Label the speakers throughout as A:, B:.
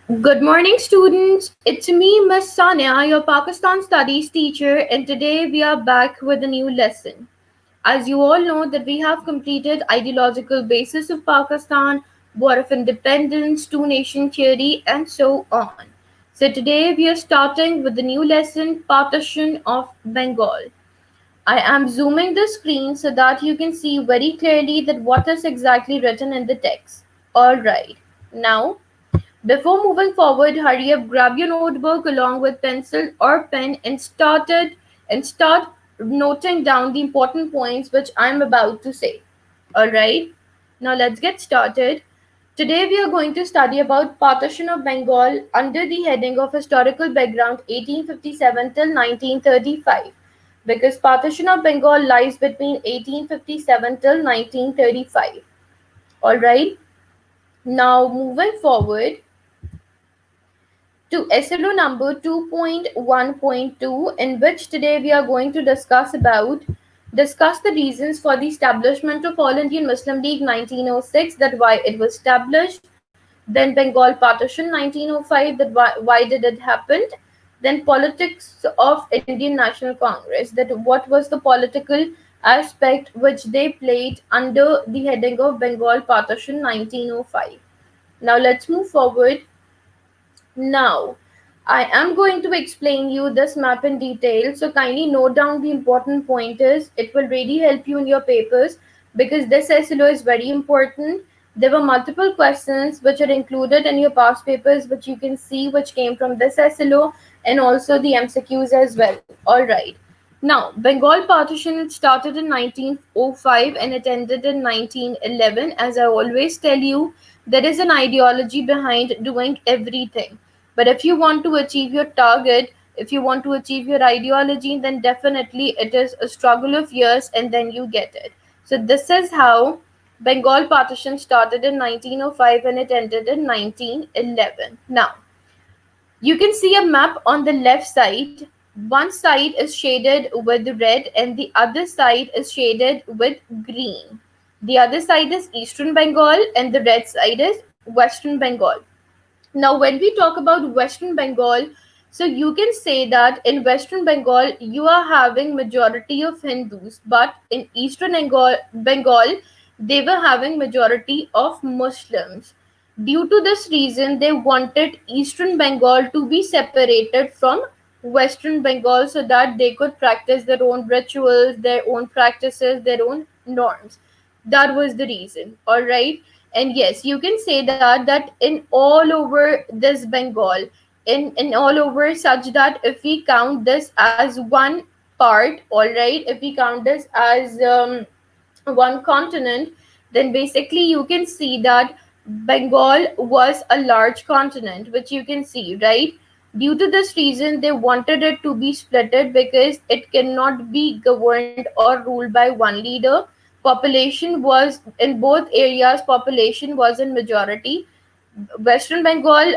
A: Good morning, students. It's me, Miss Sania, your Pakistan Studies teacher, and today we are back with a new lesson. As you all know, that we have completed ideological basis of Pakistan, War of Independence, two-nation theory, and so on. So today we are starting with the new lesson, Partition of Bengal. I am zooming the screen so that you can see very clearly that what is exactly written in the text. All right. Now before moving forward, hurry up, grab your notebook along with pencil or pen and start noting down the important points which I'm about to say. Alright, now let's get started. Today we are going to study about partition of Bengal under the heading of historical background 1857 till 1935 because partition of Bengal lies between 1857 till 1935. Alright, now moving forward to SLO number 2.1.2, in which today we are going to discuss the reasons for the establishment of All Indian Muslim League 1906, that why it was established, then Bengal Partition 1905, that why did it happen, then politics of Indian National Congress, that what was the political aspect which they played under the heading of Bengal Partition 1905. Now let's move forward. Now, I am going to explain you this map in detail, so kindly note down the important pointers. It will really help you in your papers because this SLO is very important. There were multiple questions which are included in your past papers, which you can see which came from this SLO and also the MCQs as well. All right. Now, Bengal partition started in 1905 and it ended in 1911. As I always tell you, there is an ideology behind doing everything. But if you want to achieve your target, if you want to achieve your ideology, then definitely it is a struggle of years and then you get it. So, this is how Bengal partition started in 1905 and it ended in 1911. Now, you can see a map on the left side. One side is shaded with red and the other side is shaded with green. The other side is Eastern Bengal and the red side is Western Bengal. Now, when we talk about Western Bengal, so you can say that in Western Bengal you are having majority of Hindus, but in Eastern Bengal they were having majority of Muslims. Due to this reason, they wanted Eastern Bengal to be separated from Western Bengal so that they could practice their own rituals, their own practices, their own norms. That was the reason. All right. And yes, you can say that in all over this Bengal, in all over, such that if we count this as one part, all right, if we count this as one continent, then basically you can see that Bengal was a large continent, which you can see, right? Due to this reason, they wanted it to be splitted because it cannot be governed or ruled by one leader. Population was in both areas, population was in majority. Western Bengal,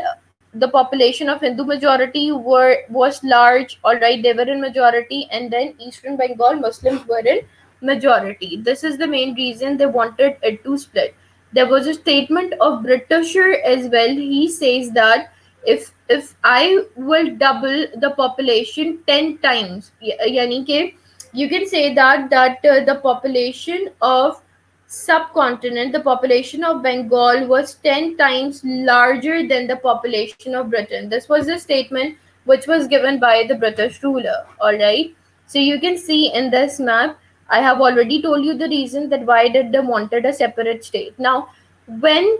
A: the population of Hindu majority was large, all right, they were in majority, and then Eastern Bengal Muslims were in majority. This is the main reason they wanted it to split. There was a statement of Britisher as well. He says that if I will double the population 10 times, yani ke, you can say that the population of subcontinent, the population of Bengal was 10 times larger than the population of Britain. This was the statement which was given by the British ruler. All right. So you can see in this map, I have already told you the reason that why did they wanted a separate state. Now, when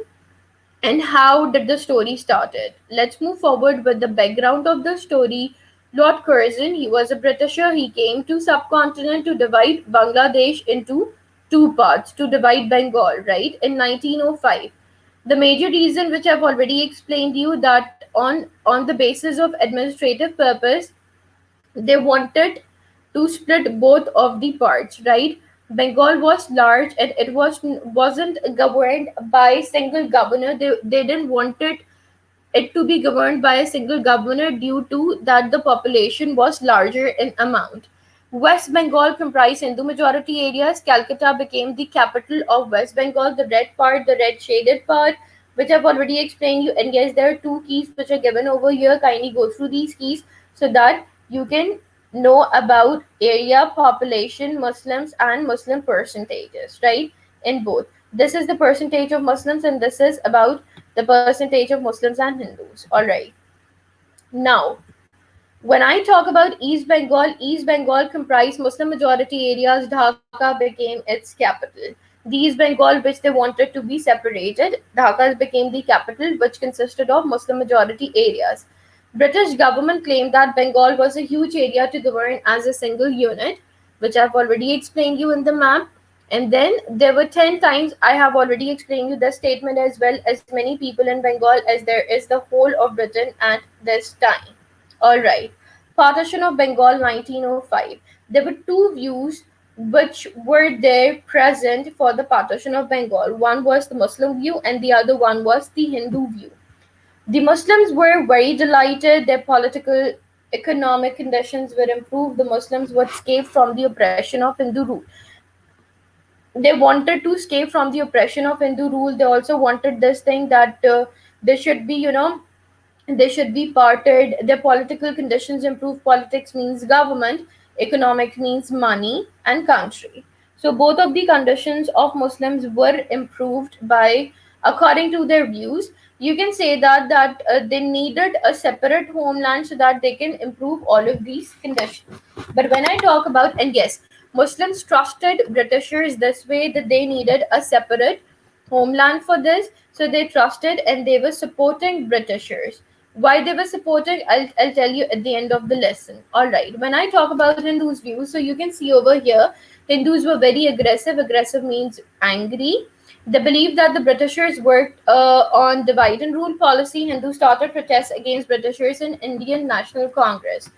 A: and how did the story started? Let's move forward with the background of the story. Lord Curzon, he was a Britisher. He came to subcontinent to divide Bangladesh into two parts, to divide Bengal, right, in 1905. The major reason, which I've already explained you, that on the basis of administrative purpose, they wanted to split both of the parts, right? Bengal was large and it wasn't governed by a single governor. They didn't want it to be governed by a single governor due to that the population was larger in amount. West Bengal comprised Hindu majority areas. Calcutta became the capital of West Bengal, the red part, the red shaded part. which I've already explained you. And yes, there are two keys which are given over here. Kindly go through these keys so that you can know about area, population, Muslims, and Muslim percentages, right? In both. This is the percentage of Muslims, and this is about the percentage of Muslims and Hindus. All right. Now, when I talk about East Bengal comprised Muslim majority areas. Dhaka became its capital. The East Bengal, which they wanted to be separated, Dhaka became the capital, which consisted of Muslim majority areas. British government claimed that Bengal was a huge area to govern as a single unit, which I've already explained you in the map. And then there were 10 times I have already explained you the statement as well, as many people in Bengal as there is the whole of Britain at this time. All right. Partition of Bengal 1905. There were two views which were there present for the partition of Bengal. One was the Muslim view and the other one was the Hindu view. The Muslims were very delighted. Their political, economic conditions were improved. The Muslims would escape from the oppression of Hindu rule. They wanted to escape from the oppression of Hindu rule. They also wanted this thing that they should be, they should be parted. Their political conditions improve. Politics means government, economic means money and country. So both of the conditions of Muslims were improved by, according to their views. You can say that they needed a separate homeland so that they can improve all of these conditions. But when I talk about, and yes, Muslims trusted Britishers this way, that they needed a separate homeland for this. So they trusted and they were supporting Britishers. Why they were supporting, I'll tell you at the end of the lesson. All right. When I talk about Hindus' views, so you can see over here, Hindus were very aggressive. Aggressive means angry. They believed that the Britishers worked on divide and rule policy. Hindus started protests against Britishers in Indian National Congress.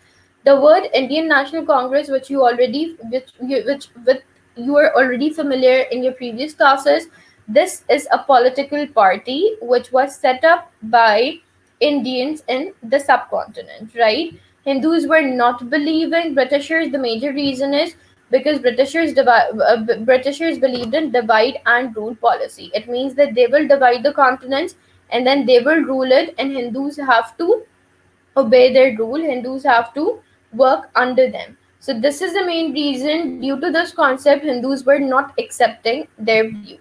A: The word Indian National Congress, which you already, which with you are already familiar in your previous classes, this is a political party which was set up by Indians in the subcontinent, right? Hindus were not believing Britishers. The major reason is because Britishers believed in divide and rule policy. It means that they will divide the continents and then they will rule it, and Hindus have to obey their rule. Hindus have to work under them. So this is the main reason. Due to this concept, Hindus were not accepting their view.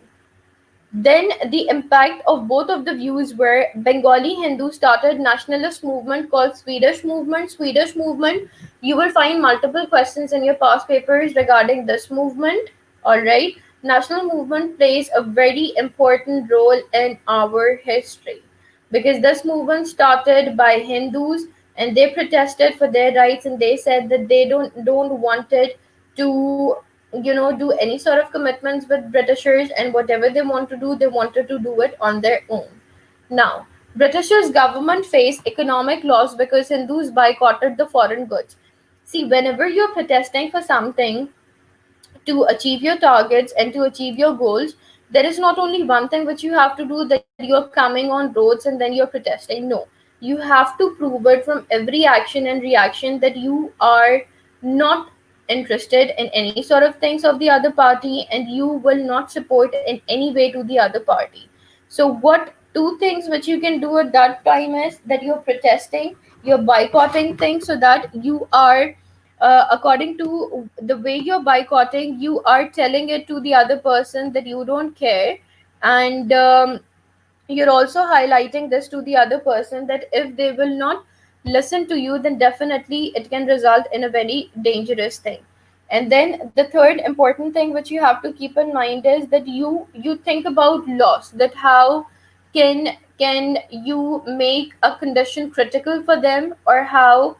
A: Then the impact of both of the views were Bengali Hindus started nationalist movement called Swedish Movement. Swedish Movement, you will find multiple questions in your past papers regarding this movement. All right. National movement plays a very important role in our history because this movement started by Hindus and they protested for their rights, and they said that they don't wanted to do any sort of commitments with Britishers, and whatever they want to do, they wanted to do it on their own. Now, Britishers government faced economic loss because Hindus boycotted the foreign goods. See, whenever you're protesting for something, to achieve your targets and to achieve your goals, there is not only one thing which you have to do, that you're coming on roads and then you're protesting. No, you have to prove it from every action and reaction that you are not interested in any sort of things of the other party, and you will not support in any way to the other party. So what two things which you can do at that time is that you're protesting, you're boycotting things, so that you are according to the way you're boycotting, you are telling it to the other person that you don't care. And you're also highlighting this to the other person that if they will not listen to you, then definitely it can result in a very dangerous thing. And then the third important thing which you have to keep in mind is that you think about loss, that how can you make a condition critical for them, or how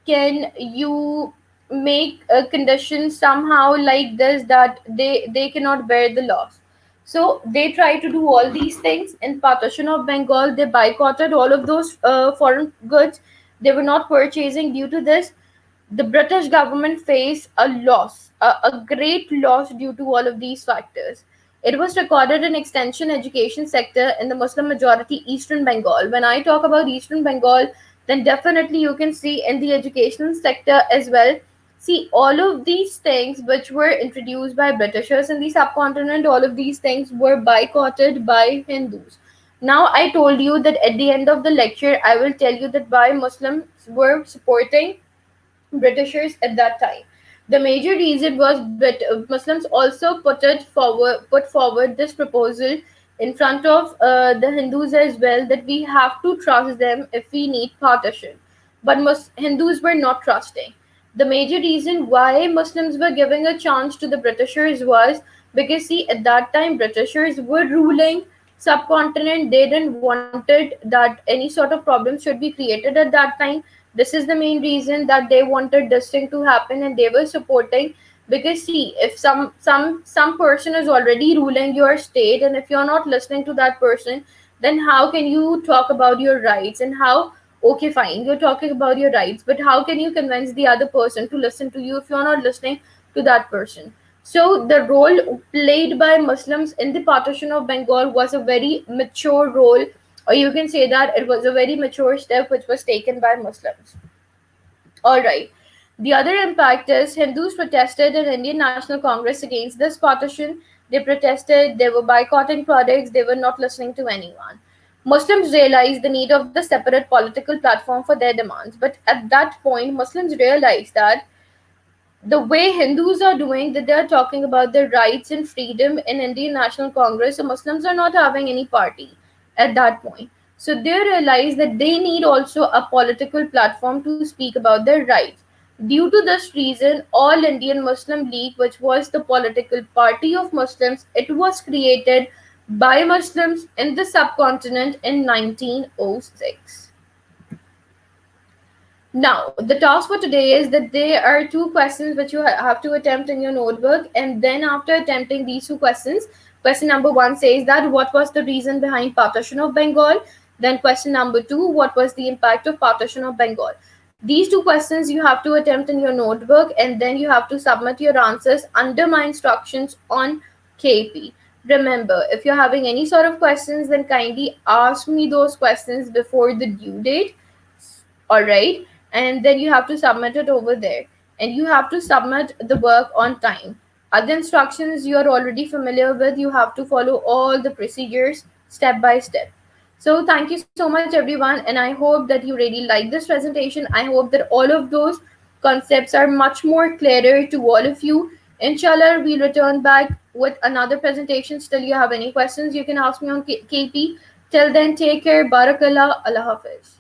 A: can you make a condition somehow like this that they cannot bear the loss. So they try to do all these things. In partition of Bengal, they boycotted all of those foreign goods. They were not purchasing. Due to this, the British government faced a loss, a great loss due to all of these factors. It was recorded in extension education sector in the Muslim majority Eastern Bengal. When I talk about Eastern Bengal, then definitely you can see in the educational sector as well. See, all of these things which were introduced by Britishers in the subcontinent, all of these things were boycotted by Hindus. Now, I told you that at the end of the lecture, I will tell you that why Muslims were supporting Britishers at that time. The major reason was that Muslims also put forward this proposal in front of the Hindus as well, that we have to trust them if we need partition. But Hindus were not trusting. The major reason why Muslims were giving a chance to the Britishers was because, see, at that time Britishers were ruling subcontinent. They didn't wanted that any sort of problem should be created at that time. This is the main reason that they wanted this thing to happen, and they were supporting. Because, see, if some person is already ruling your state, and if you're not listening to that person, then how can you talk about your rights? And how, okay, fine, you're talking about your rights, but how can you convince the other person to listen to you if you're not listening to that person? So the role played by Muslims in the partition of Bengal was a very mature role, or you can say that it was a very mature step which was taken by Muslims. All right. The other impact is Hindus protested in Indian National Congress against this partition. They protested, they were boycotting products, they were not listening to anyone. Muslims realized the need of the separate political platform for their demands. But at that point, Muslims realized that the way Hindus are doing, that they are talking about their rights and freedom in Indian National Congress, so Muslims are not having any party at that point. So they realize that they need also a political platform to speak about their rights. Due to this reason, All Indian Muslim League, which was the political party of Muslims, it was created by Muslims in the subcontinent in 1906. Now, the task for today is that there are two questions which you have to attempt in your notebook, and then after attempting these two questions, question number one says that what was the reason behind partition of Bengal? Then question number two, what was the impact of partition of Bengal? These two questions you have to attempt in your notebook, and then you have to submit your answers under my instructions on KP. Remember, if you're having any sort of questions, then kindly ask me those questions before the due date. All right, and then you have to submit it over there, and you have to submit the work on time. Other instructions you are already familiar with. You have to follow all the procedures step by step. So thank you so much, everyone, and I hope that you really like this presentation. I hope that all of those concepts are much more clearer to all of you. Inshallah, we'll return back with another presentation. Still, you have any questions, you can ask me on KP. Till then, take care. Barakallah. Allah Hafiz.